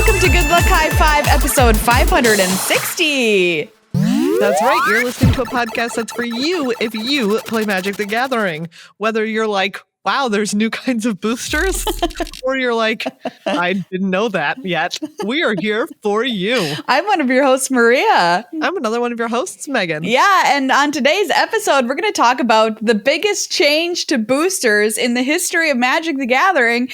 welcome to Good Luck High Five, episode 560. That's right. You're listening to a podcast that's for you if you play Magic the Gathering. Whether you're like, wow, there's new kinds of boosters, or you're like, I didn't know that yet. We are here for you. I'm one of your hosts, Maria. I'm another one of your hosts, Megan. Yeah, and on today's episode, we're going to talk about the biggest change to boosters in the history of Magic the Gathering,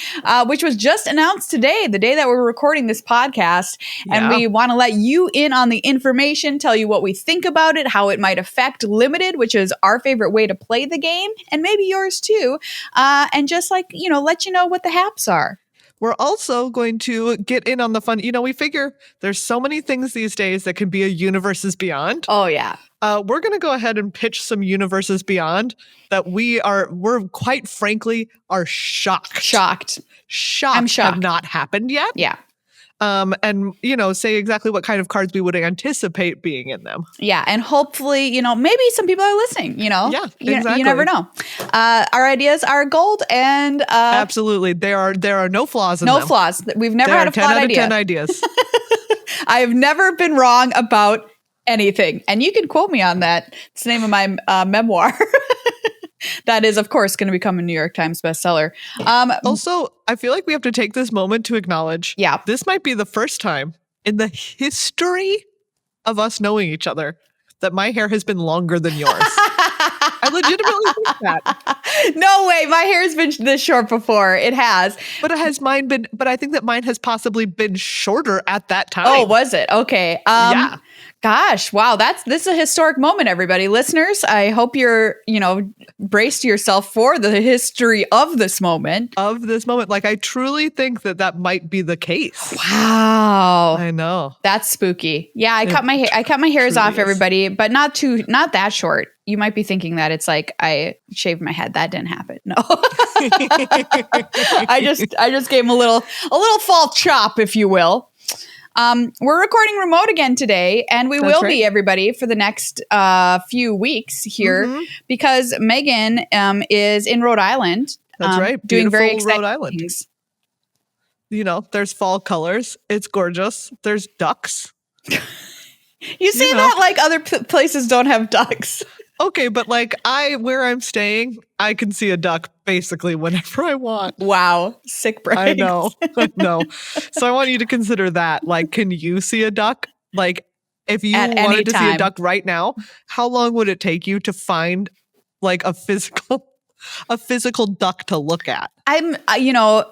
which was just announced today, the day that we're recording this podcast. And we want to let you in on the information, tell you what we think about it, how it might affect Limited, which is our favorite way to play the game, and maybe yours too. And just let you know what the haps are. We're also going to get in on the fun. We figure there's so many things these days that can be a universes beyond. Oh, yeah. We're going to go ahead and pitch some universes beyond that we're quite frankly are shocked. I'm shocked. Have not happened yet. Yeah. And say exactly what kind of cards we would anticipate being in them. Yeah, and hopefully, maybe some people are listening, Yeah, exactly. You never know. Our ideas are gold, and absolutely. There are no flaws in them. No flaws. We've never had a flawed idea. 10 ideas. I have never been wrong about anything. And you can quote me on that. It's the name of my memoir. That is, of course, going to become a New York Times bestseller. Also, I feel like we have to take this moment to acknowledge, this might be the first time in the history of us knowing each other that my hair has been longer than yours. I legitimately think that. No way. My hair has been this short before. It has. But I think that mine has possibly been shorter at that time. Oh, was it? Okay. Yeah. Gosh, wow, this is a historic moment, everybody. Listeners, I hope you're, braced yourself for the history of this moment. Like, I truly think that might be the case. Wow. I know. That's spooky. Yeah, I cut my hairs off, everybody, but not that short. You might be thinking that it's like I shaved my head. That didn't happen. No. I just gave him a little fall chop, if you will. We're recording remote again today, and we will be, everybody, for the next few weeks here because Meghan is in Rhode Island. That's right. Doing Beautiful very exciting Rhode Island. things. There's fall colors. It's gorgeous. There's ducks. You say that like other places don't have ducks. Okay, but where I'm staying, I can see a duck basically whenever I want. Wow. Sick brain. I know. So I want you to consider that. Can you see a duck? If you wanted to see a duck right now, how long would it take you to find a physical duck to look at? I'm,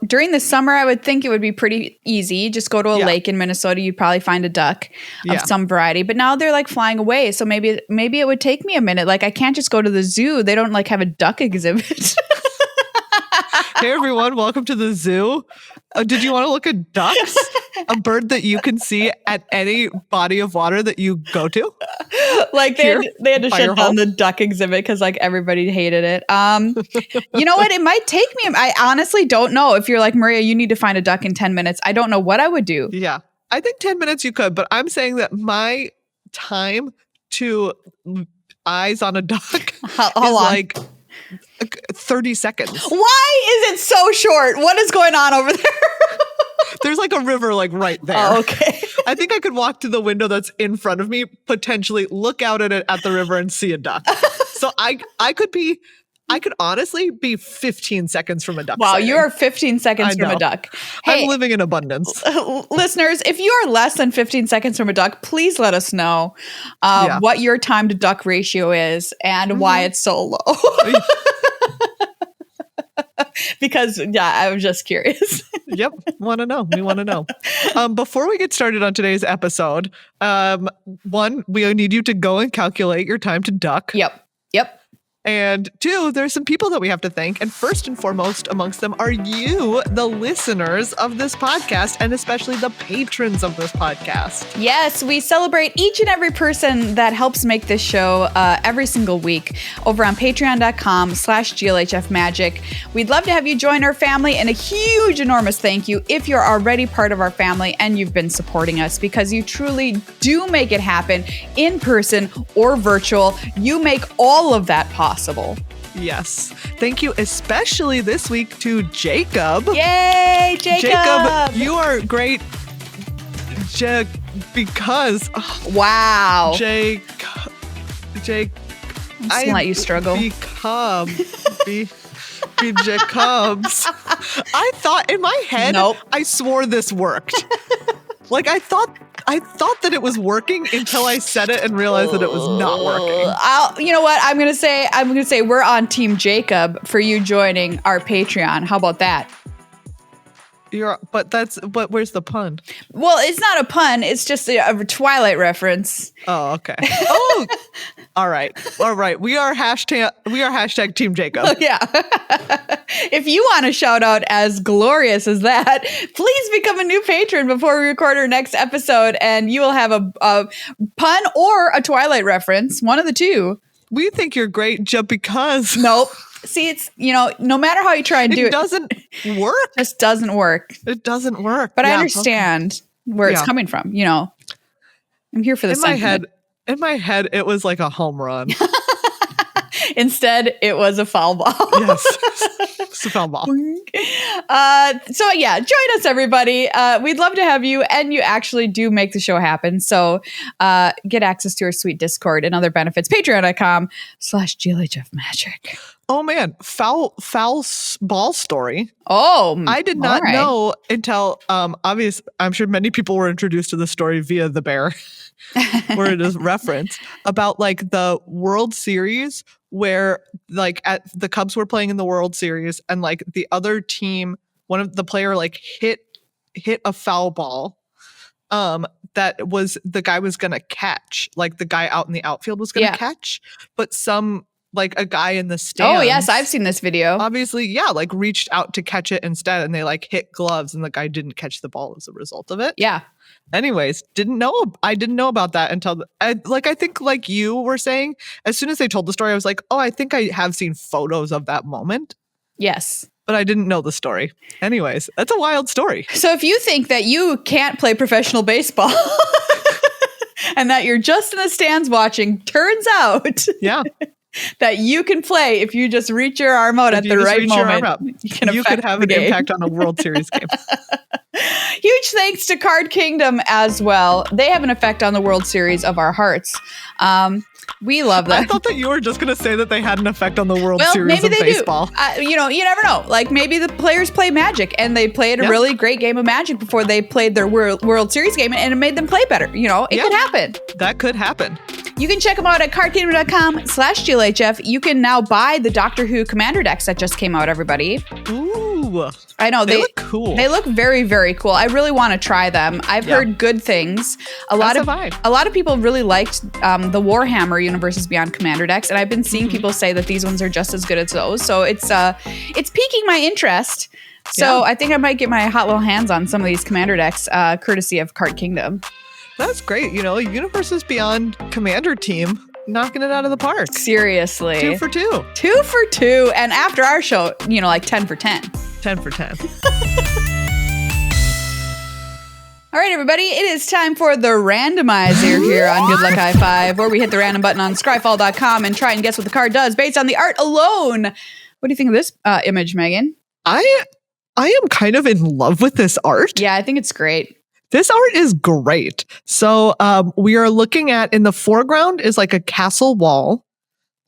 during the summer, I would think it would be pretty easy. Just go to a lake in Minnesota. You'd probably find a duck of some variety. But now they're flying away. So maybe it would take me a minute. I can't just go to the zoo. They don't have a duck exhibit. Hey, everyone. Welcome to the zoo. Did you want to look at ducks? A bird that you can see at any body of water that you go to? They had to shut down the duck exhibit because everybody hated it. You know what? It might take me. I honestly don't know. If you're like, Maria, you need to find a duck in 10 minutes. I don't know what I would do. Yeah. I think 10 minutes you could, but I'm saying that my time to eyes on a duck is 30 seconds. Why is it so short? What is going on over there? There's a river right there. Oh, okay. I think I could walk to the window that's in front of me, potentially look out at the river and see a duck. So I could honestly be 15 seconds from a duck. Wow, you are 15 seconds from a duck. Hey, I'm living in abundance. Listeners, if you are less than 15 seconds from a duck, please let us know what your time to duck ratio is and why it's so low. Because, I was just curious. Yep. Want to know. We want to know. Before we get started on today's episode, one, we need you to go and calculate your time to duck. Yep. And two, there's some people that we have to thank. And first and foremost amongst them are you, the listeners of this podcast, and especially the patrons of this podcast. Yes, we celebrate each and every person that helps make this show every single week over on patreon.com/GLHF Magic. We'd love to have you join our family, and a huge, enormous thank you if you're already part of our family and you've been supporting us, because you truly do make it happen in person or virtual. You make all of that possible. Yes. Thank you especially this week to Jacob. Yay, Jacob! Jacob, you are great. Because. Wow. I'm just gonna let you struggle. Jacobs. I thought in my head, I swore this worked. Like I thought that it was working until I said it and realized that it was not working. You know what? I'm gonna say we're on Team Jacob for you joining our Patreon. How about that? But where's the pun? Well, it's not a pun. It's just a Twilight reference. Oh, okay. Oh, all right. We are hashtag Team Jacob. Oh, yeah. If you want a shout out as glorious as that, please become a new patron before we record our next episode, and you will have a pun or a Twilight reference, one of the two. We think you're great just because. Nope. See, it's, no matter how you try and do it. It doesn't work. It just doesn't work. It doesn't work. But I understand where it's coming from. I'm here for the sentiment. In my head, it was like a home run. Instead, it was a foul ball. Yes. It's a foul ball. So yeah, join us, everybody. We'd love to have you, and you actually do make the show happen. So get access to our sweet Discord and other benefits. Patreon.com/GLHF Magic. Oh man, foul ball story. Oh, I did not know until obvious. I'm sure many people were introduced to the story via the bear, where it is referenced about like the World Series where like the Cubs were playing in the World Series and like the other team, one of the player like hit a foul ball that was the guy was gonna catch, like the guy out in the outfield was gonna catch, but like a guy in the stands. Oh yes, I've seen this video. Obviously, like reached out to catch it instead, and they like hit gloves, and the guy didn't catch the ball as a result of it. Yeah. Anyways, I didn't know about that until I think like you were saying, as soon as they told the story, I was like, oh, I think I have seen photos of that moment. Yes. But I didn't know the story. Anyways, that's a wild story. So if you think that you can't play professional baseball and that you're just in the stands watching, turns out that you can play if you just reach your arm out at the right moment. You could have an impact on a World Series game. Huge thanks to Card Kingdom as well. They have an effect on the World Series of our hearts. We love that. I thought that you were just going to say that they had an effect on the World Series of baseball. Do. You never know. Like maybe the players play Magic and they played a really great game of Magic before they played their World Series game, and it made them play better. It could happen. That could happen. You can check them out at cardkingdom.com/GLHF. You can now buy the Doctor Who Commander decks that just came out, everybody. Ooh. I know. They look cool. They look very, very cool. I really want to try them. I've heard good things. A lot of people really liked the Warhammer Universes Beyond Commander decks, and I've been seeing people say that these ones are just as good as those. So it's piquing my interest. So I think I might get my hot little hands on some of these Commander decks, courtesy of Card Kingdom. That's great. Universes Beyond Commander team knocking it out of the park. Seriously. 2 for 2. 2 for 2. And after our show, like 10 for 10. 10 for 10. All right, everybody. It is time for the randomizer here on Good Luck High Five, where we hit the random button on scryfall.com and try and guess what the card does based on the art alone. What do you think of this image, Megan? I am kind of in love with this art. Yeah, I think it's great. This art is great. So we are looking at, in the foreground is like a castle wall.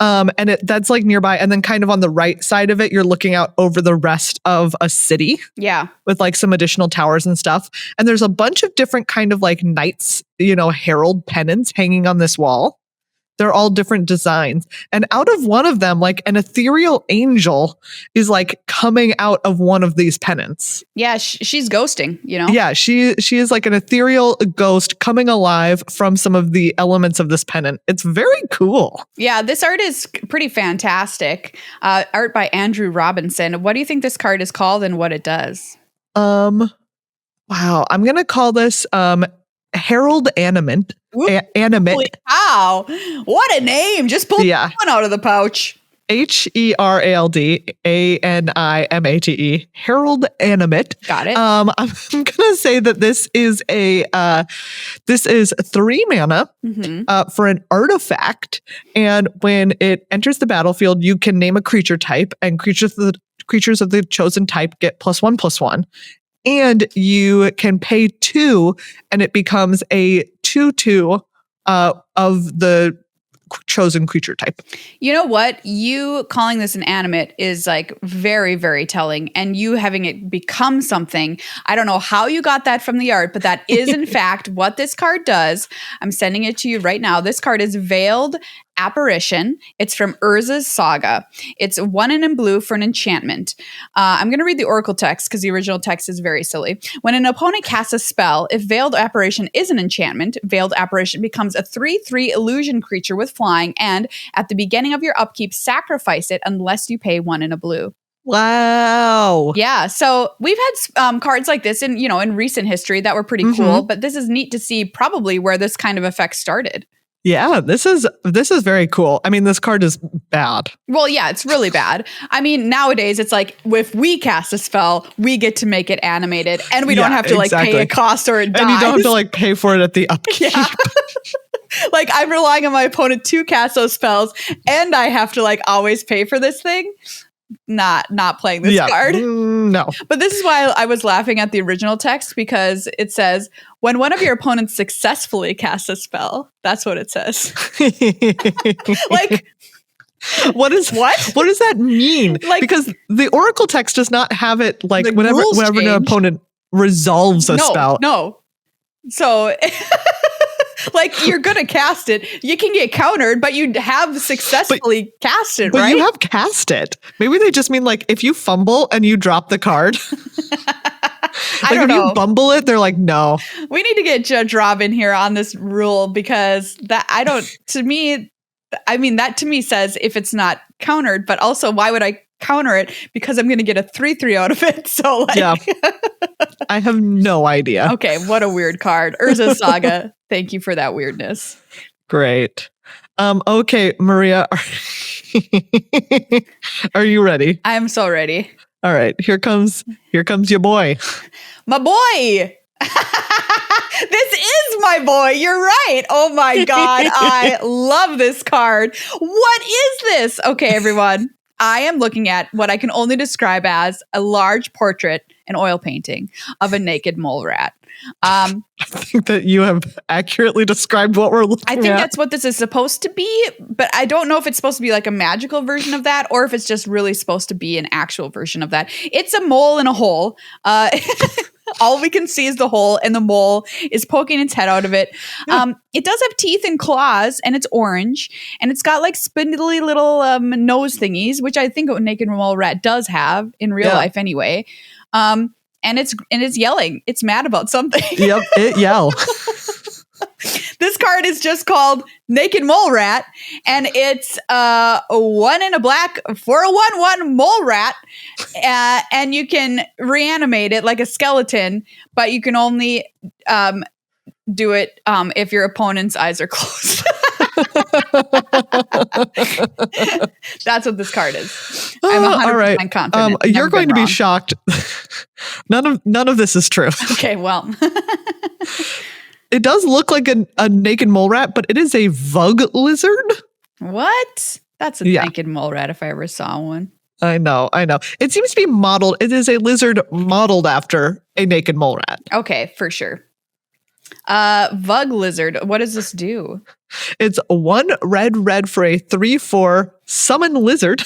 And that's like nearby. And then kind of on the right side of it, you're looking out over the rest of a city. Yeah. With like some additional towers and stuff. And there's a bunch of different kind of like knights, herald pennants hanging on this wall. They're all different designs. And out of one of them, like an ethereal angel is like coming out of one of these pennants. Yeah, she's ghosting, Yeah, she is like an ethereal ghost coming alive from some of the elements of this pennant. It's very cool. Yeah, this art is pretty fantastic. Art by Andrew Robinson. What do you think this card is called and what it does? Wow, I'm going to call this Herald Animate. Animate. Wow. What a name. Just pull one out of the pouch. HERALD ANIMATE. Herald Animate. Got it. I'm gonna say that this is 3 mana for an artifact, and when it enters the battlefield, you can name a creature type, and creatures of the chosen type get +1/+1. and you can pay 2 and it becomes a 2/2 of the chosen creature type. You know what? You calling this an animate is like very, very telling, and you having it become something. I don't know how you got that from the art, but that is in fact what this card does. I'm sending it to you right now. This card is Veiled Apparition. It's from Urza's Saga. It's 1 and in blue for an enchantment. I'm going to read the Oracle text because the original text is very silly. When an opponent casts a spell, if Veiled Apparition is an enchantment, Veiled Apparition becomes a 3/3 illusion creature with flying, and at the beginning of your upkeep, sacrifice it unless you pay 1 in a blue. Wow. Yeah. So we've had cards like this in recent history that were pretty cool, but this is neat to see probably where this kind of effect started. Yeah, this is very cool. I mean, this card is bad. Well, yeah, it's really bad. I mean, nowadays it's like if we cast a spell, we get to make it animated, and we don't have to pay a cost or it dies. And you don't have to pay for it at the upkeep. Yeah. Like I'm relying on my opponent to cast those spells, and I have to always pay for this thing. Not playing this card. No. But this is why I was laughing at the original text, because it says, when one of your opponents successfully casts a spell, that's what it says. What does that mean? Because the Oracle text does not have it whenever an opponent resolves a spell. No. So you're gonna cast it. You can get countered, but you have successfully cast it, right? But you have cast it. Maybe they just mean if you fumble and you drop the card. I don't know. If you bumble it, they're like, no. We need to get Judge Rob in here on this rule, because that to me says if it's not countered, but also why would I counter it? Because I'm going to get a 3/3 out of it. So yeah, I have no idea. Okay, what a weird card. Urza's Saga. Thank you for that weirdness. Great. Okay, Maria, are you ready? I am so ready. All right, here comes your boy. My boy. This is my boy. You're right. Oh my God. I love this card. What is this? Okay, everyone. I am looking at what I can only describe as a large portrait, an oil painting of a naked mole rat. I think that you have accurately described what we're looking at. I think that's what this is supposed to be, but I don't know if it's supposed to be a magical version of that, or if it's just really supposed to be an actual version of that. It's a mole in a hole. All we can see is the hole, and the mole is poking its head out of it. It does have teeth and claws, and it's orange, and it's got spindly little nose thingies, which I think a naked mole rat does have in real life anyway. And it's yelling. It's mad about something. Yep, it yell. This card is just called Naked Mole Rat, and it's a 1 and a black for a 1/1 mole rat, and you can reanimate it like a skeleton, but you can only do it if your opponent's eyes are closed. That's what this card is. I'm 100% confident. You're going to be shocked. None of this is true. Okay, well. It does look like a naked mole rat, but it is a vug lizard. What? That's a naked mole rat if I ever saw one. I know. It seems to be modeled. It is a lizard modeled after a naked mole rat. Okay, for sure. Vug lizard. What does this do? It's 1 red for a 3/4 summon lizard.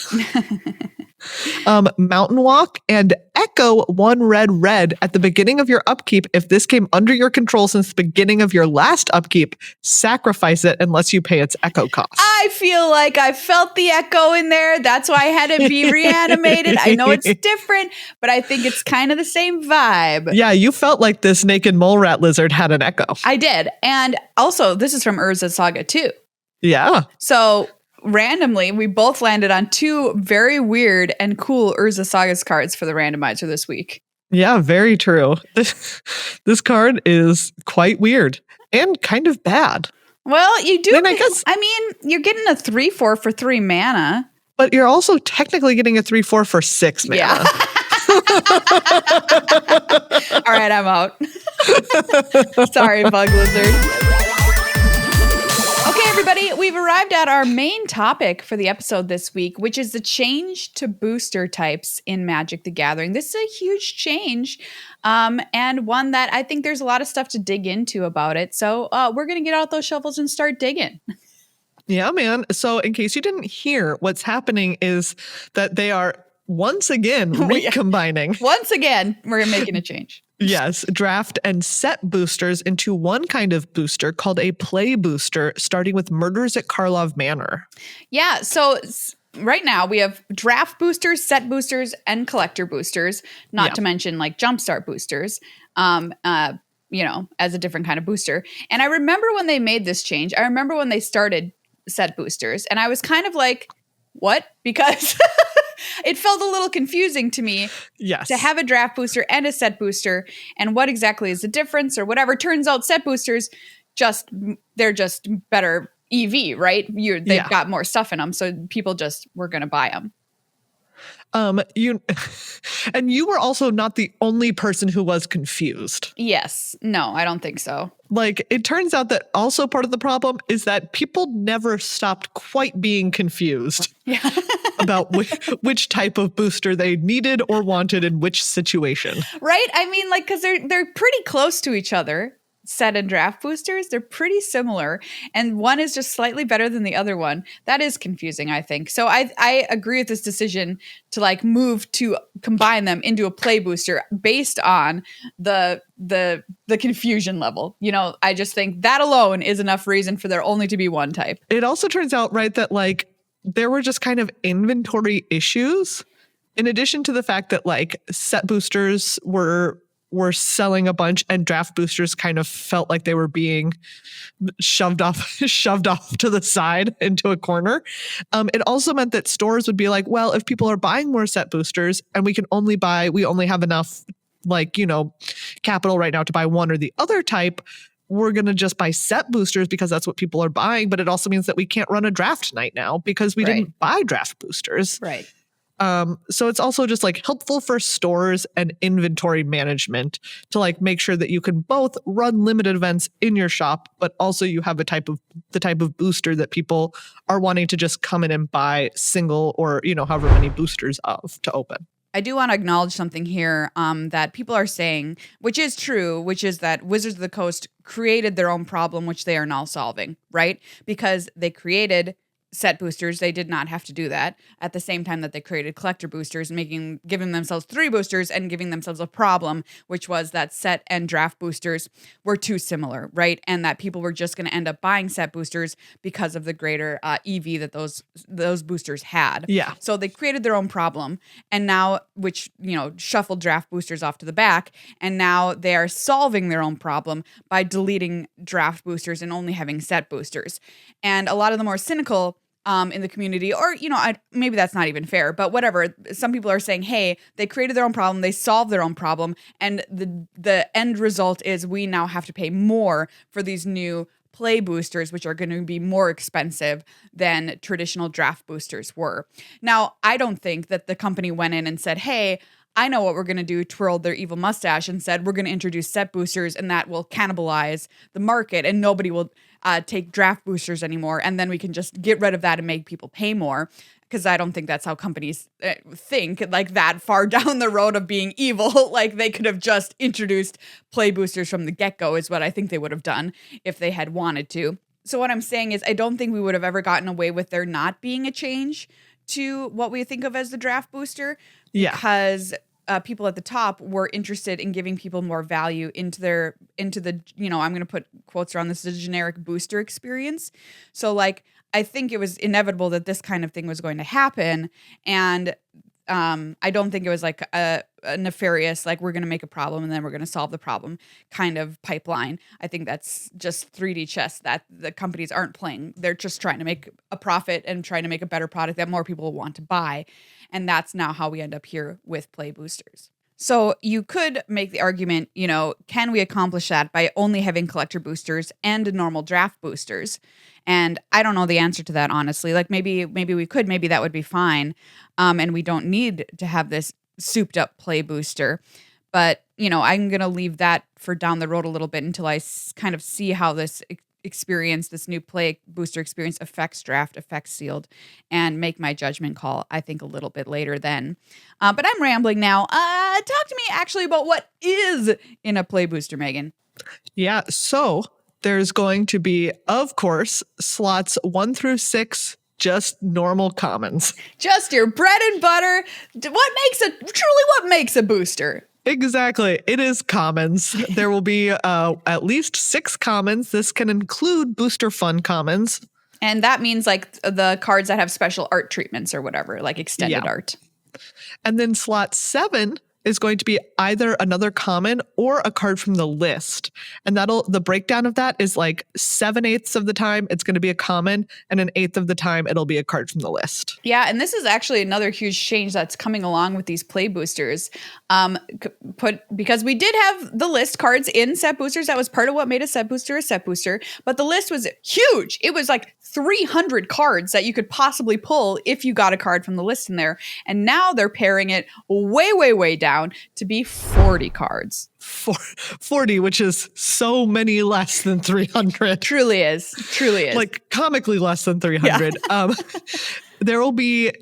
Mountain Walk and Echo 1 red at the beginning of your upkeep. If this came under your control since the beginning of your last upkeep, sacrifice it unless you pay its echo cost. I feel like I felt the echo in there. That's why I had it be reanimated. I know it's different, but I think it's kind of the same vibe. Yeah, you felt like this naked mole rat lizard had an echo. I did. And also, this is from Urza's Saga too. Yeah. So randomly, we both landed on 2 very weird and cool Urza Sagas cards for the randomizer this week. Yeah, very true. This card is quite weird and kind of bad. Well, you do. I mean, you're getting a 3/4 for 3 mana. But you're also technically getting a 3/4 for 6 mana. Yeah. All right, I'm out. Sorry, Bug Lizard. Okay, everybody, we've arrived at our main topic for the episode this week, which is the change to booster types in Magic the Gathering. This is a huge change, and one that I think there's a lot of stuff to dig into about it. So we're going to get out those shovels and start digging. Yeah, man. So in case you didn't hear, what's happening is that they are once again recombining. Once again, we're making a change. Yes, draft and set boosters into one kind of booster called a play booster, starting with Murders at Karlov Manor. Yeah, so right now we have draft boosters, set boosters, and collector boosters, not to mention like jumpstart boosters, as a different kind of booster. And I remember when they made this change, I remember when they started set boosters, and I was kind of like, what? Because it felt a little confusing to me to have a draft booster and a set booster, and what exactly is the difference or whatever. Turns out set boosters they're just better EV, right? They've got more stuff in them, so people just were going to buy them. You were also not the only person who was confused. Yes. No, I don't think so. Like, it turns out that also part of the problem is that people never stopped quite being confused about which type of booster they needed or wanted in which situation. Right? I mean, like, because they're pretty close to each other. Set and draft boosters, they're pretty similar, and one is just slightly better than the other one. That is confusing, I think. So I agree with this decision to like move to combine them into a play booster based on the confusion level. I just think that alone is enough reason for there only to be one type. It also turns out, right, that like there were just kind of inventory issues in addition to the fact that like set boosters were selling a bunch and draft boosters kind of felt like they were being shoved off to the side into a corner. It also meant that stores would be like, well, if people are buying more set boosters and we only have enough capital right now to buy one or the other type, we're going to just buy set boosters because that's what people are buying. But it also means that we can't run a draft night now because we didn't buy draft boosters. Right. So it's also just like helpful for stores and inventory management to like make sure that you can both run limited events in your shop, but also you have the type of booster that people are wanting to just come in and buy single or, however many boosters of to open. I do want to acknowledge something here that people are saying, which is true, which is that Wizards of the Coast created their own problem, which they are now solving, right? Because they created set boosters, they did not have to do that at the same time that they created collector boosters, giving themselves 3 boosters and giving themselves a problem, which was that set and draft boosters were too similar, right? And that people were just going to end up buying set boosters because of the greater EV that those boosters had. Yeah. So they created their own problem, and now, which, shuffled draft boosters off to the back, and now they are solving their own problem by deleting draft boosters and only having set boosters. And a lot of the more cynical in the community, or, maybe that's not even fair, but whatever. Some people are saying, hey, they created their own problem, they solved their own problem, and the end result is we now have to pay more for these new play boosters, which are going to be more expensive than traditional draft boosters were. Now, I don't think that the company went in and said, hey, I know what we're going to do, twirled their evil mustache and said, we're going to introduce set boosters and that will cannibalize the market and nobody will take draft boosters anymore. And then we can just get rid of that and make people pay more. Because I don't think that's how companies think, like that far down the road of being evil. Like they could have just introduced play boosters from the get-go is what I think they would have done if they had wanted to. So what I'm saying is I don't think we would have ever gotten away with there not being a change to what we think of as the draft booster. Yeah. Because people at the top were interested in giving people more value into the, I'm going to put quotes around this, the generic booster experience. So like, I think it was inevitable that this kind of thing was going to happen. And I don't think it was like a nefarious, like we're going to make a problem and then we're going to solve the problem kind of pipeline. I think that's just 3D chess that the companies aren't playing. They're just trying to make a profit and trying to make a better product that more people will want to buy. And that's now how we end up here with play boosters. So you could make the argument, can we accomplish that by only having collector boosters and normal draft boosters? And I don't know the answer to that, honestly. Like maybe we could, maybe that would be fine. And we don't need to have this souped up play booster. But, I'm going to leave that for down the road a little bit until I kind of see how this experience, this new play booster experience affects draft, affects sealed, and make my judgment call, I think, a little bit later then. But I'm rambling now. Talk to me actually about what is in a play booster, Megan. Yeah, so there's going to be, of course, slots 1 through 6, just normal commons. Just your bread and butter. What makes a booster? Exactly. It is commons. There will be at least 6 commons. This can include booster fun commons. And that means like the cards that have special art treatments or whatever, like extended art. And then slot 7 is going to be either another common or a card from the list. And the breakdown of that is like 7/8 of the time it's going to be a common, and 1/8 of the time it'll be a card from the list. Yeah, and this is actually another huge change that's coming along with these play boosters. Because we did have the list cards in set boosters. That was part of what made a set booster, but the list was huge. It was like 300 cards that you could possibly pull if you got a card from the list in there. And now they're paring it way, way, way down to be 40 cards. 40, which is so many less than 300. Truly is. Like comically less than 300. Yeah. There will be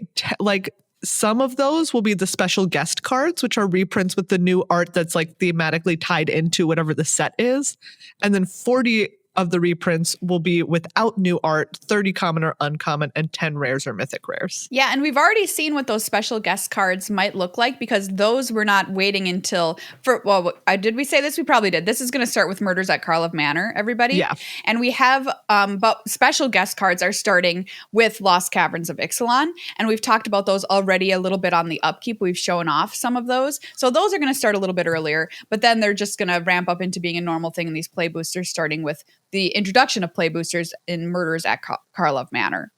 some of those will be the special guest cards, which are reprints with the new art that's like thematically tied into whatever the set is. And then 40 of the reprints will be without new art, 30 common or uncommon, and 10 rares or mythic rares. Yeah, and we've already seen what those special guest cards might look like, because those were not waiting until did we say this? We probably did. This is going to start with Murders at Karlov Manor, everybody. Yeah. And we have, but special guest cards are starting with Lost Caverns of Ixalan, and we've talked about those already a little bit on the upkeep. We've shown off some of those. So those are going to start a little bit earlier, but then they're just going to ramp up into being a normal thing in these play boosters, starting with the introduction of play boosters in Murders at Karlov Manor.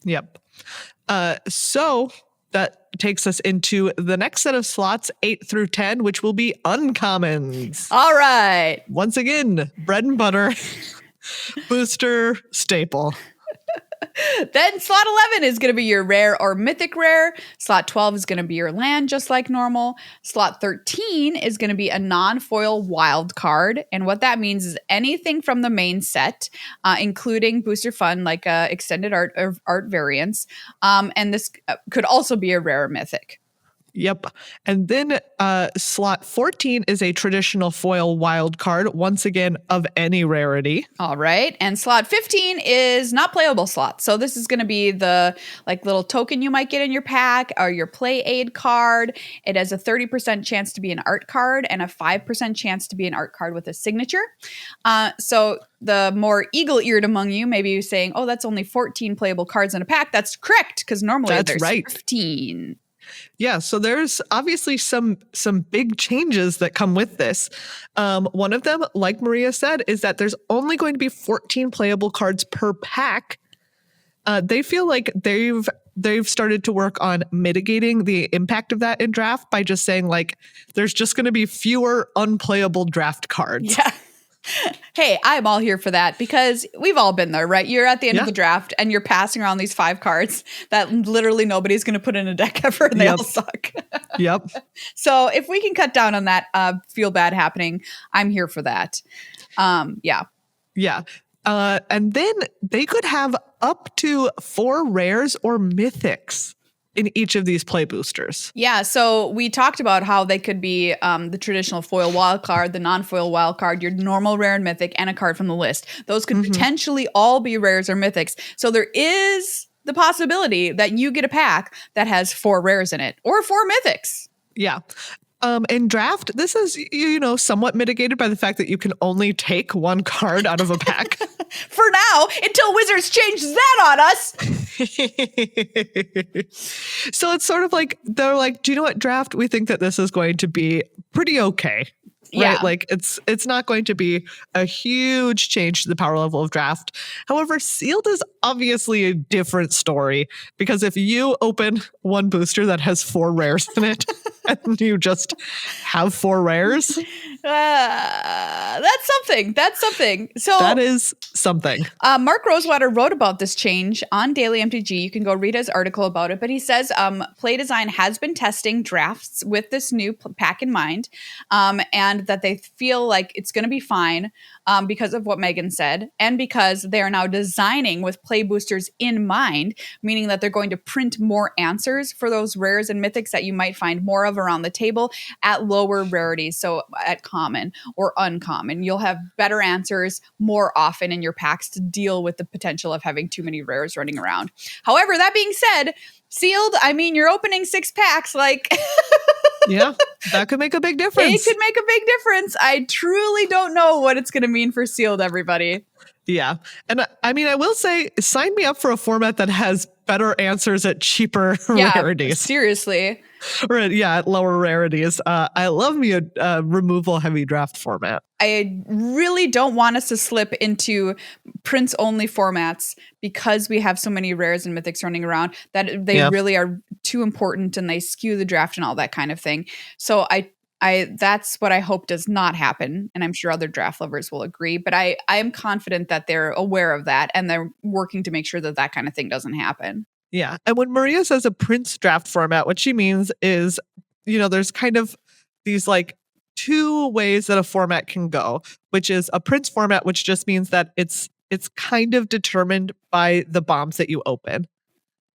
Yep. So that takes us into the next set of slots, 8 through 10, which will be uncommons. All right. Once again, bread and butter, booster staple. Then slot 11 is going to be your rare or mythic rare. Slot 12 is going to be your land, just like normal. Slot 13 is going to be a non-foil wild card. And what that means is anything from the main set, including booster fun, like extended art or art variants. And this could also be a rare or mythic. Yep. And then slot 14 is a traditional foil wild card, once again, of any rarity. All right. And slot 15 is not playable slot. So this is going to be the little token you might get in your pack or your play aid card. It has a 30% chance to be an art card and a 5% chance to be an art card with a signature. So the more eagle-eared among you, maybe you're saying, oh, that's only 14 playable cards in a pack. That's correct, because normally there's 15. Yeah, so there's obviously some big changes that come with this. One of them, like Maria said, is that there's only going to be 14 playable cards per pack. They feel like they've started to work on mitigating the impact of that in draft by just saying there's just going to be fewer unplayable draft cards. Yeah. Hey, I'm all here for that, because we've all been there, right? You're at the end of the draft and you're passing around these 5 cards that literally nobody's going to put in a deck ever, and they all suck. Yep. So if we can cut down on that feel bad happening, I'm here for that. Yeah. And then they could have up to 4 rares or mythics in each of these play boosters. Yeah, so we talked about how they could be the traditional foil wild card, the non-foil wild card, your normal rare and mythic, and a card from the list. Those could potentially all be rares or mythics. So there is the possibility that you get a pack that has 4 rares in it, or 4 mythics. Yeah. In draft, this is, somewhat mitigated by the fact that you can only take 1 card out of a pack. For now, until Wizards change that on us. So it's sort of like, they're like, do you know what, draft? We think that this is going to be pretty okay. Right? Yeah. It's not going to be a huge change to the power level of draft. However, sealed is obviously a different story, because if you open one booster that has 4 rares in it and you just have 4 rares, That's something. That's something. So that is something. Mark Rosewater wrote about this change on Daily MTG. You can go read his article about it. But he says Play Design has been testing drafts with this new pack in mind, and that they feel like it's going to be fine because of what Meghan said, and because they are now designing with play boosters in mind, meaning that they're going to print more answers for those rares and mythics that you might find more of around the table at lower rarities. So at common or uncommon, you'll have better answers more often in your packs to deal with the potential of having too many rares running around. However, that being said, sealed, I mean, you're opening 6 packs, like... Yeah, that could make a big difference. It could make a big difference. I truly don't know what it's going to mean for sealed, everybody. Yeah. And I mean, I will say, sign me up for a format that has better answers at cheaper rarities. Seriously. Or at lower rarities. I love me a removal heavy draft format. I really don't want us to slip into prints only formats because we have so many rares and mythics running around that they really are too important and they skew the draft and all that kind of thing. So I that's what I hope does not happen. And I'm sure other draft lovers will agree, but I am confident that they're aware of that and they're working to make sure that that kind of thing doesn't happen. Yeah. And when Maria says a Prince draft format, what she means is, there's kind of these like 2 ways that a format can go, which is a Prince format, which just means that it's kind of determined by the bombs that you open.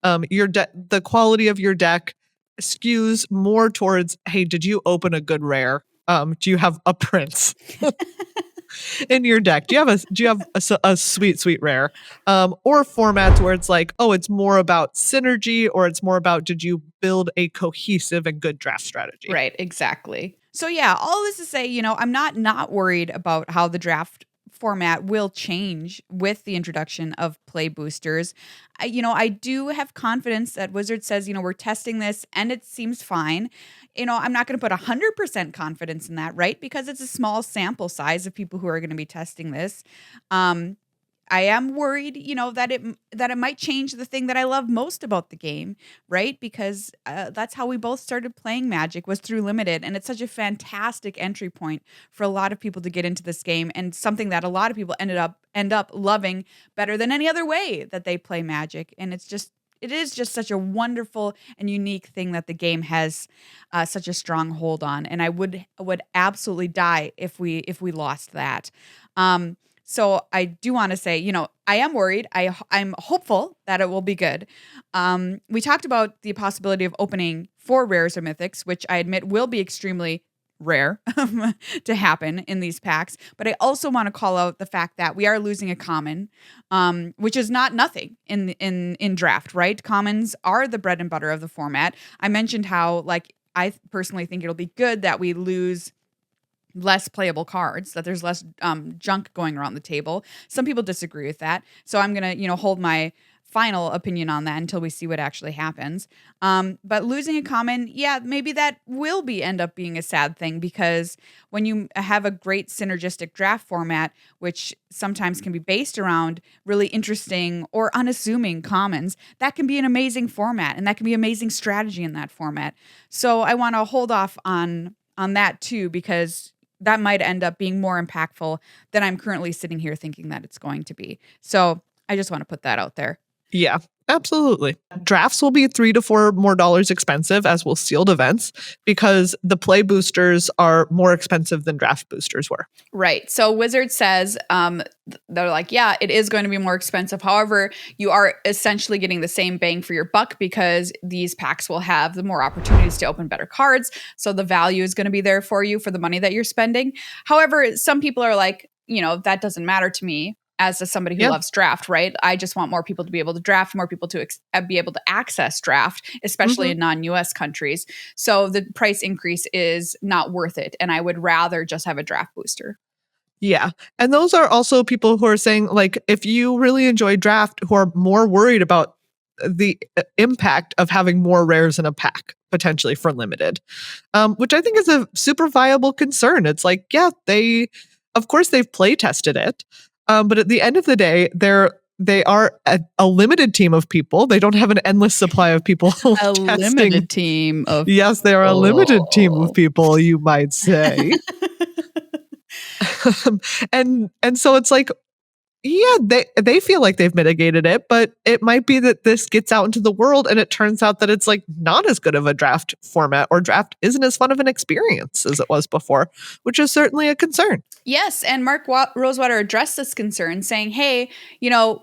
The quality of your deck skews more towards, hey, did you open a good rare? Do you have a Prince in your deck? Do you have a sweet rare? Or formats where it's like, oh, it's more about synergy, or it's more about, did you build a cohesive and good draft strategy? Right, exactly. So yeah, all this to say, I'm not worried about how the draft format will change with the introduction of play boosters. I do have confidence that Wizard says, we're testing this and it seems fine. I'm not going to put 100% confidence in that, right? Because it's a small sample size of people who are going to be testing this. I am worried, that it might change the thing that I love most about the game, right? Because that's how we both started playing Magic, was through Limited, and it's such a fantastic entry point for a lot of people to get into this game, and something that a lot of people end up loving better than any other way that they play Magic. And it is just such a wonderful and unique thing that the game has such a strong hold on, and I would absolutely die if we lost that. So I do want to say, I am worried. I'm hopeful that it will be good. We talked about the possibility of opening 4 rares or mythics, which I admit will be extremely rare to happen in these packs. But I also want to call out the fact that we are losing a common, which is not nothing in draft, right? Commons are the bread and butter of the format. I mentioned how, I personally think it'll be good that we lose less playable cards, that there's less junk going around the table. Some people disagree with that. So I'm going to, hold my final opinion on that until we see what actually happens. But losing a common, maybe that will end up being a sad thing, because when you have a great synergistic draft format, which sometimes can be based around really interesting or unassuming commons, that can be an amazing format, and that can be amazing strategy in that format. So I want to hold off on that too, because that might end up being more impactful than I'm currently sitting here thinking that it's going to be. So I just want to put that out there. Yeah, absolutely. Drafts will be $3 to $4 more expensive, as will sealed events, because the play boosters are more expensive than draft boosters were. Right. So Wizard says, they're like, yeah, it is going to be more expensive. However, you are essentially getting the same bang for your buck, because these packs will have the more opportunities to open better cards. So the value is going to be there for you for the money that you're spending. However, some people are like, that doesn't matter to me as somebody who loves draft, right? I just want more people to be able to draft, more people to be able to access draft, especially in non-US countries. So the price increase is not worth it. And I would rather just have a draft booster. Yeah. And those are also people who are saying, like, if you really enjoy draft, who are more worried about the impact of having more rares in a pack, potentially for limited, which I think is a super viable concern. It's like, of course they've play tested it. But at the end of the day, they are a limited team of people. They don't have an endless supply of people. Limited team of Yes, they are a limited team of people, you might say. and so it's like, yeah, they feel like they've mitigated it, but it might be that this gets out into the world and it turns out that it's like not as good of a draft format, or draft isn't as fun of an experience as it was before, which is certainly a concern. Yes, and Mark Rosewater addressed this concern, saying, hey,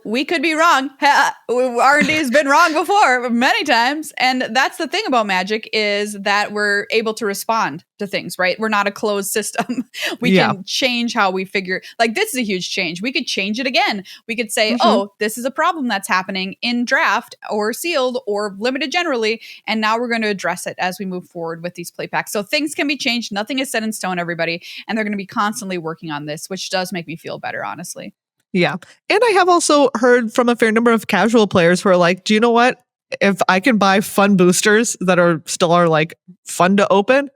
we could be wrong. R&D has been wrong before many times. And that's the thing about Magic, is that we're able to respond to things, right? We're not a closed system. We can change how we figure. Like, this is a huge change. We could change it again. We could say, oh, this is a problem that's happening in draft or sealed or limited generally. And now we're going to address it as we move forward with these play packs. So things can be changed. Nothing is set in stone, everybody. And they're going to be constantly working on this, which does make me feel better, honestly. Yeah. And I have also heard from a fair number of casual players who are like, do you know what? If I can buy fun boosters that are like fun to open,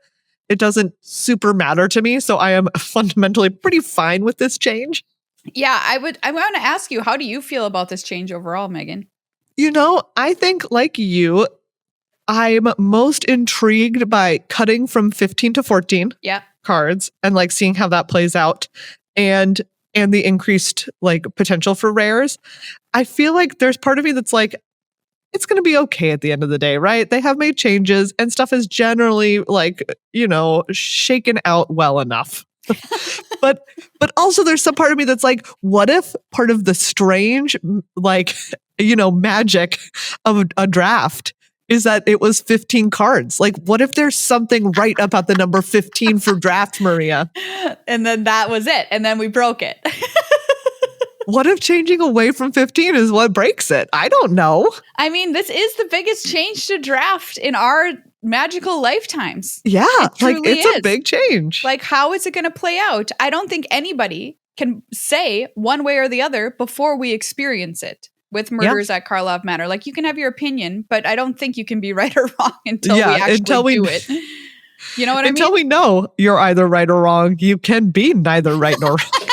it doesn't super matter to me. So I am fundamentally pretty fine with this change. Yeah, I want to ask you, how do you feel about this change overall, Megan? I think, like you, I'm most intrigued by cutting from 15 to 14 cards and like seeing how that plays out, and the increased like potential for rares. I feel like there's part of me that's like, it's going to be okay at the end of the day, right? They have made changes and stuff is generally like, shaken out well enough. but also there's some part of me that's like, what if part of the strange, like, magic of a draft is that it was 15 cards? Like, what if there's something right about the number 15 for draft, Maria? And then that was it. And then we broke it. What if changing away from 15 is what breaks it? I don't know. I mean, this is the biggest change to draft in our magical lifetimes. Yeah, it's a big change. Like, how is it going to play out? I don't think anybody can say one way or the other before we experience it with Murders at Karlov Manor. Like, you can have your opinion, but I don't think you can be right or wrong until we actually do it. You know what I mean? Until we know you're either right or wrong, you can be neither right nor wrong.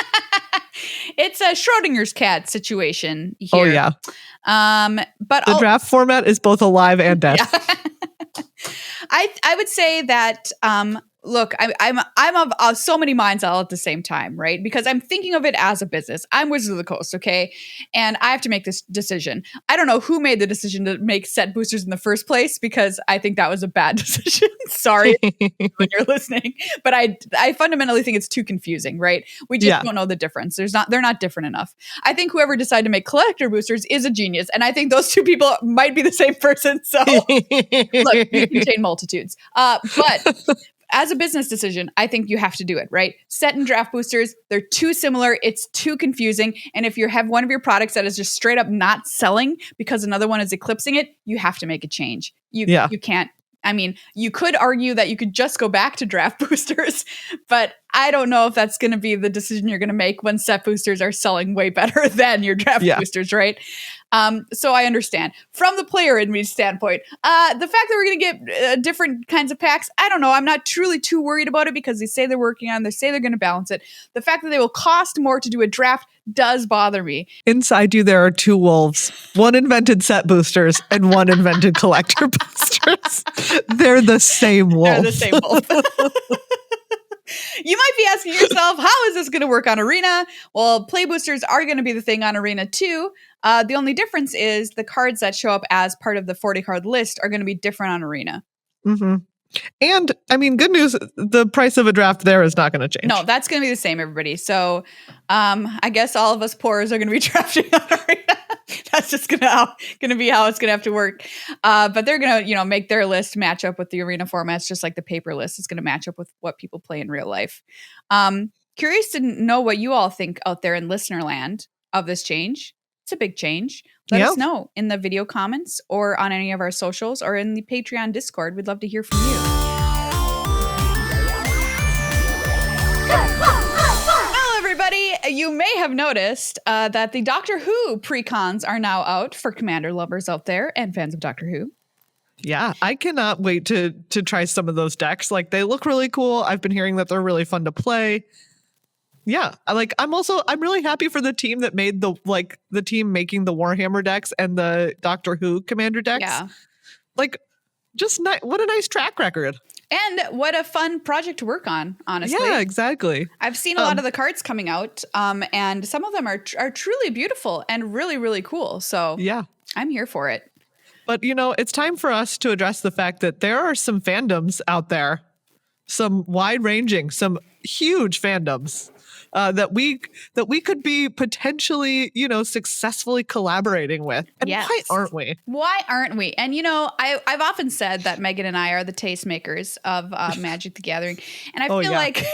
It's a Schrodinger's cat situation here. Oh, yeah. But the draft format is both alive and dead. Yeah. I would say that, look, I'm of so many minds all at the same time, right? Because I'm thinking of it as a business. I'm Wizards of the Coast, okay? And I have to make this decision. I don't know who made the decision to make set boosters in the first place, because I think that was a bad decision. Sorry when you're listening. But I fundamentally think it's too confusing, right? We just don't know the difference. They're not different enough. I think whoever decided to make collector boosters is a genius. And I think those two people might be the same person. So look, we contain multitudes. But as a business decision, I think you have to do it, right? Set and draft boosters, they're too similar. It's too confusing. And if you have one of your products that is just straight up not selling because another one is eclipsing it, you have to make a change. You can't. I mean, you could argue that you could just go back to draft boosters, but I don't know if that's going to be the decision you're going to make when set boosters are selling way better than your draft boosters, right? So I understand. From the player in me standpoint, the fact that we're going to get different kinds of packs, I don't know. I'm not truly too worried about it because they say they're working on it. They say they're going to balance it. The fact that they will cost more to do a draft does bother me. Inside you, there are two wolves. One invented set boosters and one invented collector boosters. They're the same wolf. They're the same wolf. You might be asking yourself, how is this going to work on Arena? Well, play boosters are going to be the thing on Arena too. The only difference is the cards that show up as part of the 40 card list are going to be different on Arena. Mm-hmm. And I mean, good news, the price of a draft there is not going to change. No, that's going to be the same, everybody. So I guess all of us poorers are going to be drafting on Arena. That's just going to be how it's going to have to work. But they're going to, make their list match up with the Arena formats, just like the paper list is going to match up with what people play in real life. Curious to know what you all think out there in listener land of this change. It's a big change. Let us know in the video comments or on any of our socials or in the Patreon Discord. We'd love to hear from you. Well, everybody, you may have noticed that the Doctor Who pre-cons are now out for Commander lovers out there and fans of Doctor Who. Yeah, I cannot wait to try some of those decks. Like, they look really cool. I've been hearing that they're really fun to play. Yeah, I'm really happy for the team that made the team making the Warhammer decks and the Doctor Who Commander decks. Yeah. Like, what a nice track record. And what a fun project to work on, honestly. Yeah, exactly. I've seen a lot of the cards coming out, and some of them are truly beautiful and really, really cool. So yeah, I'm here for it. But, it's time for us to address the fact that there are some fandoms out there, some wide-ranging, some huge fandoms that we could be potentially, successfully collaborating with. And why aren't we? Why aren't we? And, I've often said that Meghan and I are the tastemakers of Magic the Gathering. And I feel like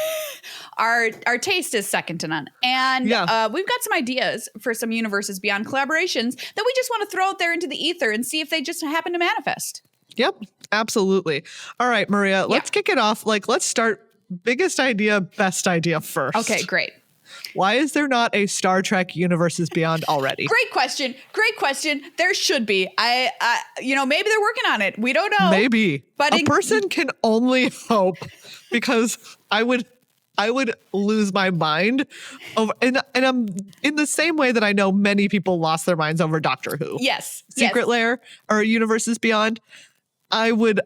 our taste is second to none. And we've got some ideas for some universes beyond collaborations that we just want to throw out there into the ether and see if they just happen to manifest. Yep, absolutely. All right, Maria, let's kick it off. Let's start biggest idea, best idea first. Okay, great. Why is there not a Star Trek Universes Beyond already? Great question. There should be. Maybe they're working on it. We don't know. Maybe. But a person can only hope, because I would lose my mind over, and I'm in the same way that I know many people lost their minds over Doctor Who. Yes. Secret Lair or Universes Beyond. I would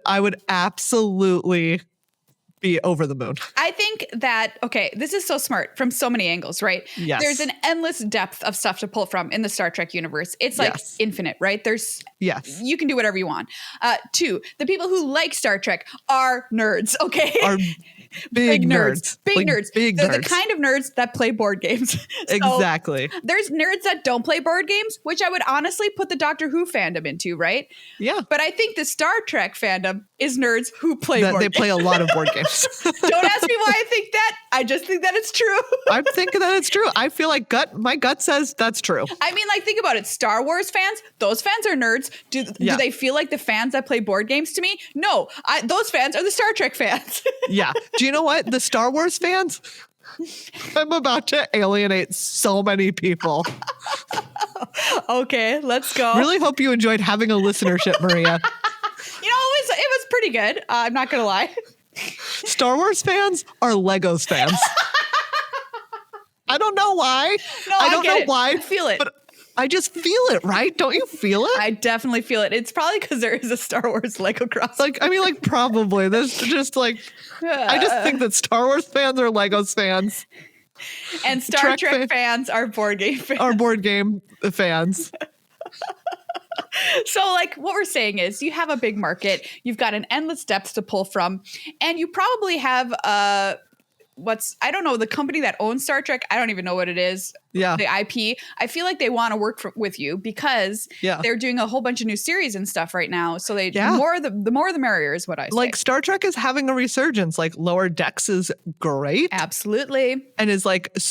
absolutely be over the moon. I think that, this is so smart from so many angles, right? Yes. There's an endless depth of stuff to pull from in the Star Trek universe. It's like infinite, right? You can do whatever you want. 2, the people who like Star Trek are nerds, okay? Are big nerds. Big nerds. They're the kind of nerds that play board games. Exactly. There's nerds that don't play board games, which I would honestly put the Doctor Who fandom into, right? Yeah. But I think the Star Trek fandom is nerds who play board games. They play a lot of board games. Don't ask me why I think that. I just think that it's true. I'm thinking that it's true. I feel like my gut says that's true. I mean, think about it. Star Wars fans, those fans are nerds. Do they feel like the fans that play board games to me? No. Those fans are the Star Trek fans. Yeah. Do you know what? The Star Wars fans, I'm about to alienate so many people. Okay, let's go. Really hope you enjoyed having a listenership, Maria. It was pretty good. I'm not going to lie. Star Wars fans are Legos fans. I don't know why. No, I don't know why. I feel it. But I just feel it, right? Don't you feel it? I definitely feel it. It's probably because there is a Star Wars Lego crossover. Probably. There's just I just think that Star Wars fans are Legos fans. And Star Trek fans are board game fans. Are board game fans. So what we're saying is you have a big market, you've got an endless depth to pull from, and you probably have I don't know, the company that owns Star Trek, I don't even know what it is. Yeah. The IP. I feel like they want to work with you because they're doing a whole bunch of new series and stuff right now. So the more the merrier is what I say. Star Trek is having a resurgence. Lower Decks is great. Absolutely. And is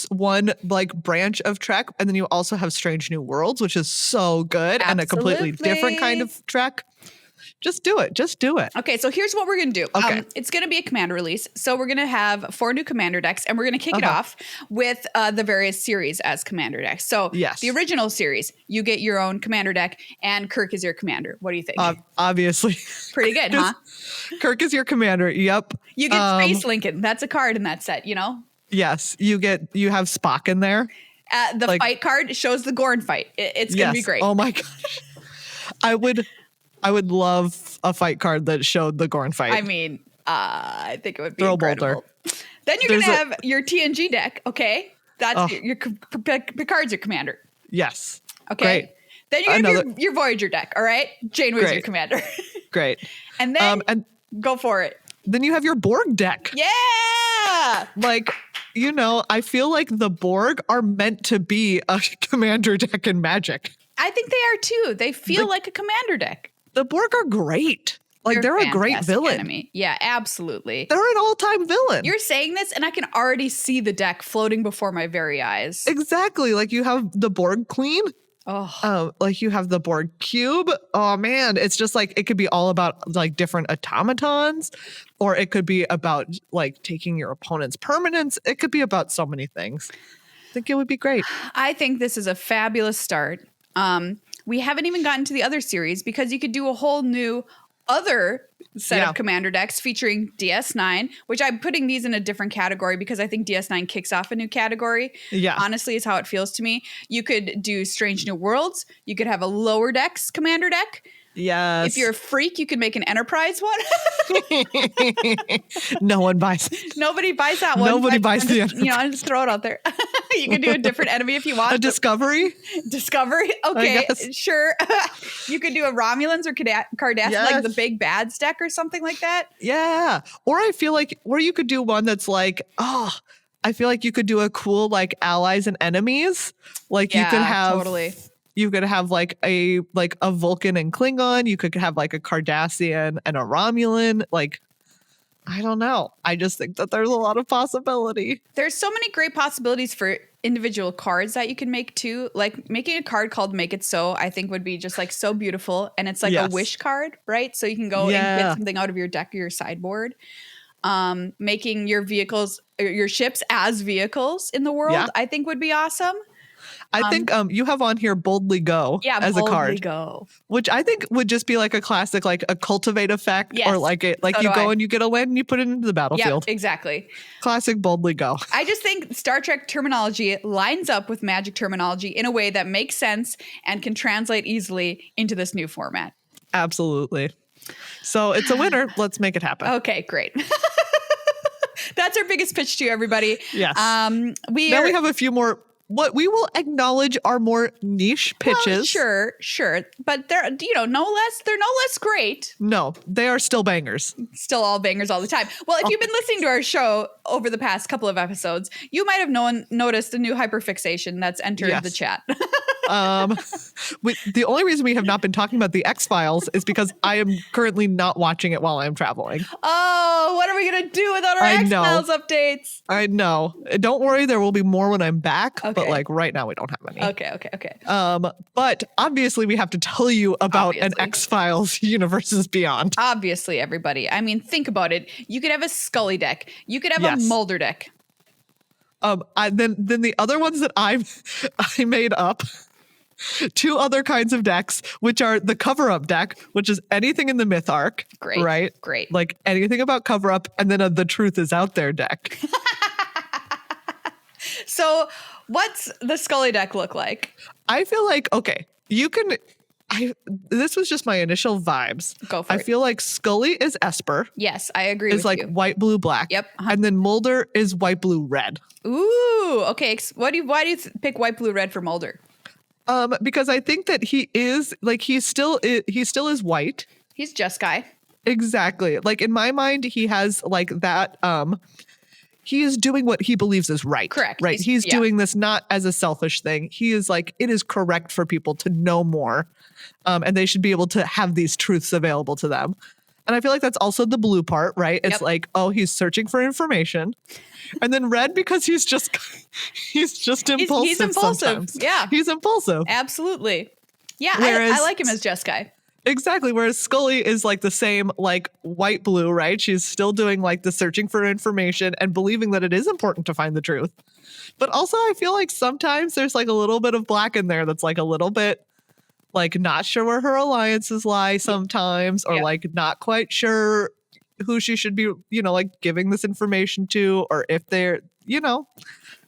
one branch of Trek. And then you also have Strange New Worlds, which is so good. Absolutely. And a completely different kind of Trek. Just do it. Just do it. Okay, so here's what we're going to do. Okay. It's going to be a commander release. So we're going to have 4 new commander decks, and we're going to kick it off with the various series as commander decks. So the original series, you get your own commander deck, and Kirk is your commander. What do you think? Obviously. Pretty good, huh? Kirk is your commander. Yep. You get Space Lincoln. That's a card in that set, Yes. You have Spock in there. The fight card shows the Gorn fight. It's going to be great. Oh my gosh. I would love a fight card that showed the Gorn fight. I mean, I think it would be Throw incredible. Boulder. Then you're going to have your TNG deck, okay? That's your Picard's your commander. Yes. Okay. Great. Then you're going to have your Voyager deck, all right? Janeway's your commander. Great. And then go for it. Then you have your Borg deck. Yeah! I feel like the Borg are meant to be a commander deck in Magic. I think they are too. They feel like a commander deck. The Borg are great. They're a great villain. Enemy. Yeah, absolutely. They're an all-time villain. You're saying this, and I can already see the deck floating before my very eyes. Exactly. You have the Borg Queen. Oh. You have the Borg Cube. Oh, man. It's just it could be all about different automatons, or it could be about taking your opponent's permanents. It could be about so many things. I think it would be great. I think this is a fabulous start. We haven't even gotten to the other series because you could do a whole new other set of commander decks featuring DS9, which I'm putting these in a different category because I think DS9 kicks off a new category. Yeah. Honestly, is how it feels to me. You could do Strange New Worlds. You could have a lower decks commander deck. Yes. If you're a freak, you can make an enterprise one. No one buys it. Nobody buys that one. Nobody buys the enterprise. I'll just throw it out there. You can do a different enemy if you want. A Discovery? Discovery? Okay, sure. You could do a Romulans or Cardassian, like the big bads deck or something like that. Yeah. Or I feel like, or you could do one that's like, I feel like you could do a cool like allies and enemies. Like you could have totally. You could have like a Vulcan and Klingon. You could have like a Cardassian and a Romulan. Like, I don't know. I just think that there's a lot of possibility. There's so many great possibilities for individual cards that you can make too. Like making a card called Make It So, I think would be just like so beautiful. And it's like a wish card, right? So you can go and get something out of your deck or your sideboard. Making your vehicles, your ships as vehicles in the world, I think would be awesome. I think you have on here Boldly Go as a card. Go. Which I think would just be like a classic, like a cultivate effect, or like you go and you get a land and you put it into the battlefield. Yeah, exactly. Classic Boldly Go. I just think Star Trek terminology lines up with Magic terminology in a way that makes sense and can translate easily into this new format. Absolutely. So it's a winner. Let's make it happen. Okay, great. That's our biggest pitch to you, everybody. Yes. We have a few more. What we will acknowledge are more niche pitches. Well, sure. But they're no less great. No, they are still bangers. Still all bangers all the time. Well, if you've been listening to our show over the past couple of episodes, you might have noticed a new hyperfixation that's entered the chat. The only reason we have not been talking about the X-Files is because I am currently not watching it while I'm traveling. Oh, what are we going to do without our X-Files updates? I know. Don't worry, there will be more when I'm back, but like right now we don't have any. Okay. But obviously we have to tell you about an X-Files Universes Beyond. Obviously, everybody. I mean, think about it. You could have a Scully deck. You could have a Mulder deck. Then the other ones that I made up, two other kinds of decks, which are the cover-up deck, which is anything in the myth arc. Great. Right? Great. Like anything about cover-up, and then the Truth Is Out There deck. So what's the Scully deck look like? I feel like, okay, you can... this was just my initial vibes. Go for it. I feel like Scully is Esper. Yes, I agree with you. Is like white, blue, black. Yep. And then Mulder is white, blue, red. Ooh, okay. Why do you pick white, blue, red for Mulder? Because I think that he is like he still is white. He's just guy. Exactly. Like in my mind, he has like that. He is doing what he believes is right. Correct. Right. He's doing this not as a selfish thing. He is like, it is correct for people to know more. And they should be able to have these truths available to them. And I feel like that's also the blue part, right? It's like, oh, he's searching for information. And then red because he's just impulsive. He's impulsive. Sometimes. Yeah. He's impulsive. Absolutely. Yeah, Whereas, I like him as just guy. Exactly. Whereas Scully is like the same, like white, blue, right? She's still doing like the searching for information and believing that it is important to find the truth. But also I feel like sometimes there's like a little bit of black in there that's like a little bit like not sure where her alliances lie sometimes, or like not quite sure who she should be, like giving this information to, or if they're, I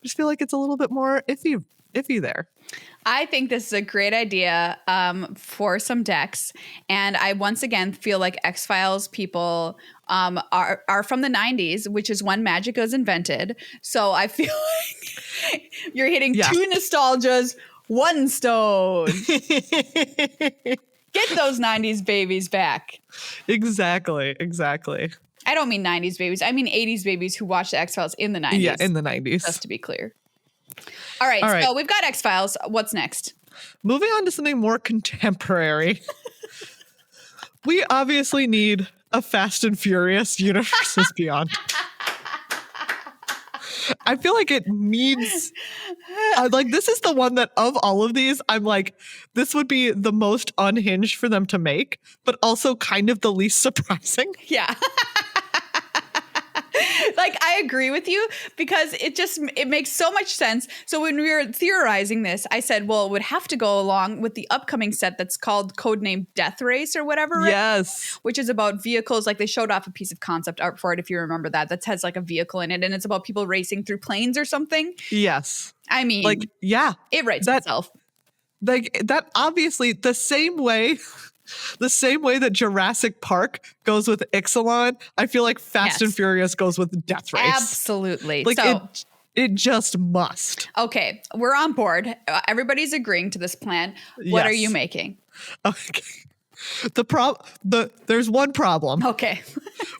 just feel like it's a little bit more iffy there. I think this is a great idea for some decks. And I once again feel like X-Files people are from the 90s, which is when Magic was invented. So I feel like you're hitting two nostalgias, one stone. Get those 90s babies back. Exactly. I don't mean 90s babies. I mean 80s babies who watched the X-Files in the 90s. Yeah, in the 90s. Just to be clear. All right, so we've got X-Files. What's next? Moving on to something more contemporary. We obviously need a Fast and Furious Universes Beyond. I feel like it needs... this is the one that of all of these, I'm like, this would be the most unhinged for them to make, but also kind of the least surprising. Yeah. Like, I agree with you because it makes so much sense. So when we were theorizing this, I said, well, it would have to go along with the upcoming set that's called Codename Death Race or whatever. Right? Yes. Which is about vehicles. Like, they showed off a piece of concept art for it, if you remember that has like a vehicle in it, and it's about people racing through planes or something. Yes. I mean, like, yeah. It writes itself. Like, that obviously the same way The same way that Jurassic Park goes with Ixalan, I feel like Fast and Furious goes with Death Race. Absolutely. Like it just must. Okay, we're on board. Everybody's agreeing to this plan. What are you making? Okay. There's one problem. Okay.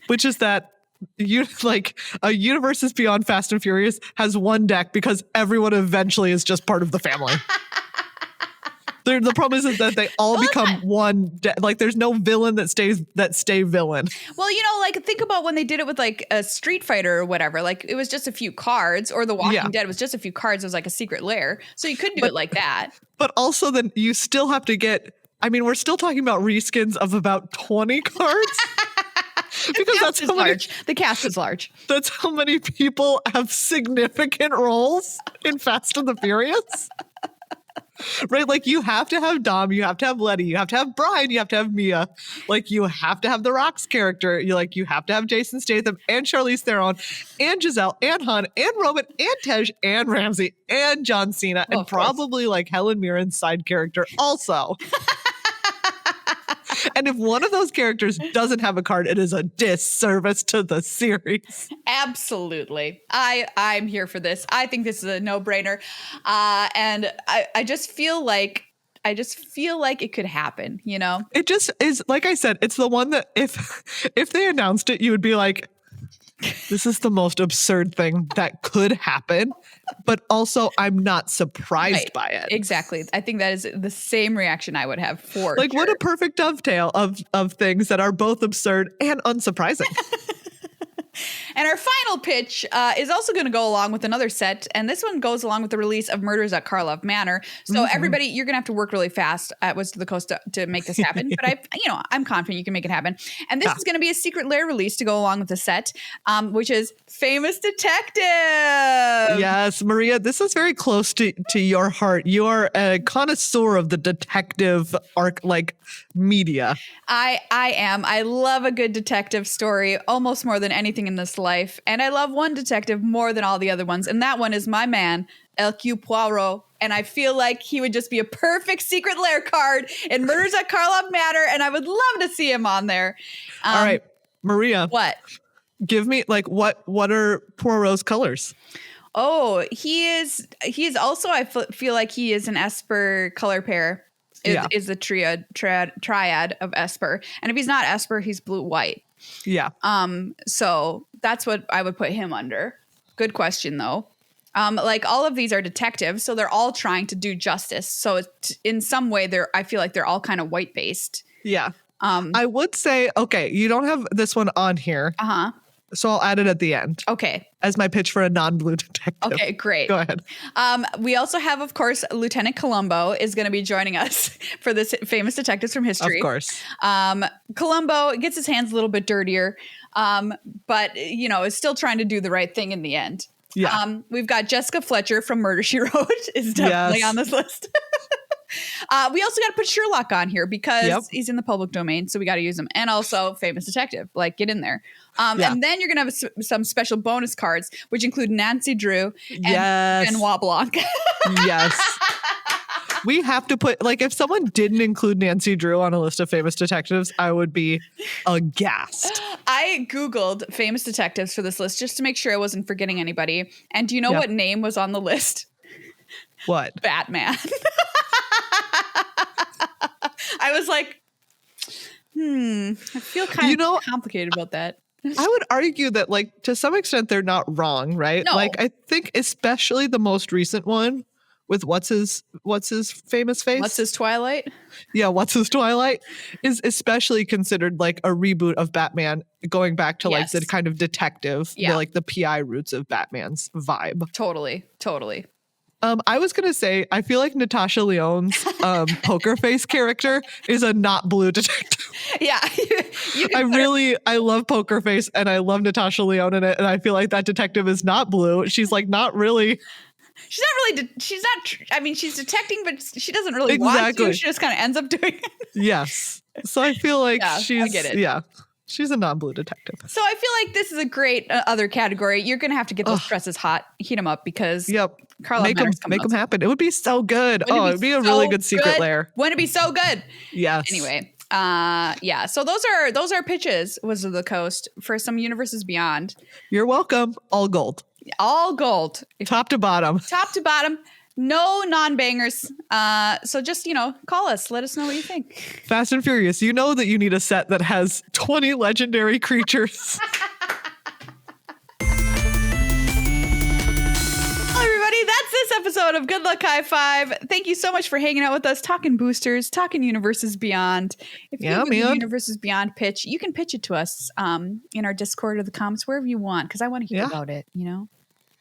Which is that a Universes Beyond Fast and Furious has one deck because everyone eventually is just part of the family. The problem is that they all become one. There's no villain that stay villain. Well, think about when they did it with like a Street Fighter or whatever. Like it was just a few cards, or The Walking Dead was just a few cards. It was like a secret lair, so you couldn't do it like that. But also, then you still have to get. I mean, we're still talking about reskins of about 20 cards. Because that's how large. The cast is large. That's how many people have significant roles in Fast and the Furious. Right? Like you have to have Dom, you have to have Letty, you have to have Brian, you have to have Mia. Like you have to have the Rock's character. You have to have Jason Statham and Charlize Theron and Giselle and Han and Roman and Tej and Ramsey and John Cena and probably like Helen Mirren's side character also. And if one of those characters doesn't have a card, it is a disservice to the series. Absolutely. I'm here for this. I think this is a no-brainer. And I just feel like it could happen, It just is, like I said, it's the one that if they announced it, you would be like, this is the most absurd thing that could happen, but also I'm not surprised by it. Exactly. I think that is the same reaction I would have for like, what a perfect dovetail of things that are both absurd and unsurprising. And our final pitch is also going to go along with another set, and this one goes along with the release of Murders at Karlov Manor. So everybody, you're going to have to work really fast at Wizards of the Coast to make this happen. But I'm confident you can make it happen. And this is going to be a secret lair release to go along with the set, which is Famous Detective. Yes, Maria, this is very close to your heart. You are a connoisseur of the detective media. I am. I love a good detective story almost more than anything in this life. And I love one detective more than all the other ones. And that one is my man, Hercule Poirot. And I feel like he would just be a perfect secret lair card in Murders at Karlov Manor. And I would love to see him on there. All right, Maria. What? Give me what are Poirot's colors? Oh, he's also, I feel like he is an Esper color pair. Is the triad of Esper. And if he's not Esper, he's blue-white. Yeah. So that's what I would put him under. Good question, though. All of these are detectives, so they're all trying to do justice. So in some way, I feel like they're all kind of white-based. Yeah. I would say, okay, you don't have this one on here. Uh-huh. So I'll add it at the end. Okay. As my pitch for a non-blue detective. Okay, great. Go ahead. We also have, of course, Lieutenant Columbo is going to be joining us for this Famous Detectives from History. Of course. Columbo gets his hands a little bit dirtier, but, is still trying to do the right thing in the end. Yeah. We've got Jessica Fletcher from Murder, She Wrote is definitely on this list. We also got to put Sherlock on here because he's in the public domain, so we got to use him. And also Famous Detective, get in there. And then you're going to have some special bonus cards, which include Nancy Drew and Benoit Blanc. Yes. We have to put, if someone didn't include Nancy Drew on a list of famous detectives, I would be aghast. I Googled famous detectives for this list just to make sure I wasn't forgetting anybody. And do you know what name was on the list? What? Batman. I was like, I feel kind of complicated about that. I would argue that, to some extent, they're not wrong, right? No. I think especially the most recent one with what's his famous face? What's his Twilight? Yeah, what's his Twilight is especially considered a reboot of Batman, going back to the kind of detective, the PI roots of Batman's vibe. Totally. I was going to say, I feel like Natasha Lyonne's poker face character is a not blue detective. Yeah. I love Poker Face and I love Natasha Lyonne in it. And I feel like that detective is not blue. She's not really. She's detecting, but she doesn't really want to. She just kind of ends up doing it. Yes. So I feel like I get it. Yeah. She's a non-blue detective. So I feel like this is a great other category. You're going to have to get those dresses hot, heat them up because make them happen. It would be so good. It would be a really good secret lair. Wouldn't it be so good? Yes. Anyway, Yeah. So those are pitches, Wizard of the Coast, for some universes beyond. You're welcome. All gold. All gold. Top to bottom. Top to bottom. No non-bangers. So just, call us. Let us know what you think. Fast and Furious. You know that you need a set that has 20 legendary creatures. That's this episode of Good Luck High Five. Thank you so much for hanging out with us, talking boosters, talking Universes Beyond. If you have a Universes Beyond pitch, you can pitch it to us in our Discord or the comments, wherever you want, because I want to hear about it,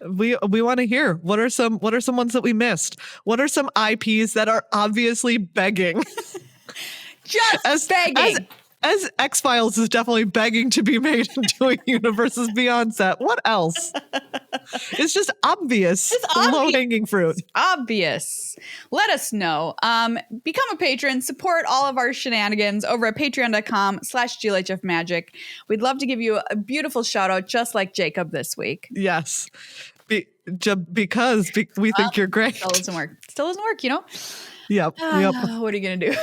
We want to hear what are some ones that we missed? What are some IPs that are obviously begging? Just begging. As X-Files is definitely begging to be made into a Universes Beyond set. What else? It's just obvious. It's low-hanging fruit. It's obvious. Let us know. Become a patron. Support all of our shenanigans over at patreon.com/GLHF Magic. We'd love to give you a beautiful shout out just like Jacob this week. Yes. Because we think you're great. Still doesn't work. Yep. What are you going to do?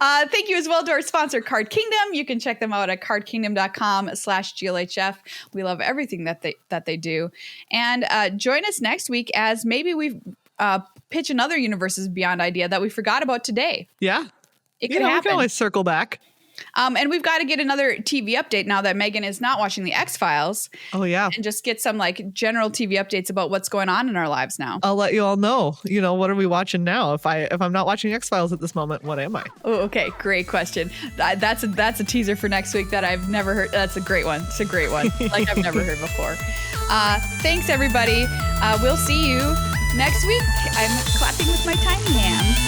Thank you as well to our sponsor, Card Kingdom. You can check them out at cardkingdom.com/GLHF. We love everything that they do. And join us next week as maybe we pitch another Universes Beyond idea that we forgot about today. Yeah. It could happen. We can always circle back. And we've got to get another TV update now that Meghan is not watching the X-Files. Oh, yeah. And just get some general TV updates about what's going on in our lives now. I'll let you all know. What are we watching now? If I'm not watching X-Files at this moment, what am I? Oh, okay. Great question. That's a teaser for next week that I've never heard. That's a great one. It's a great one. Like I've never heard before. Thanks, everybody. We'll see you next week. I'm clapping with my tiny hands.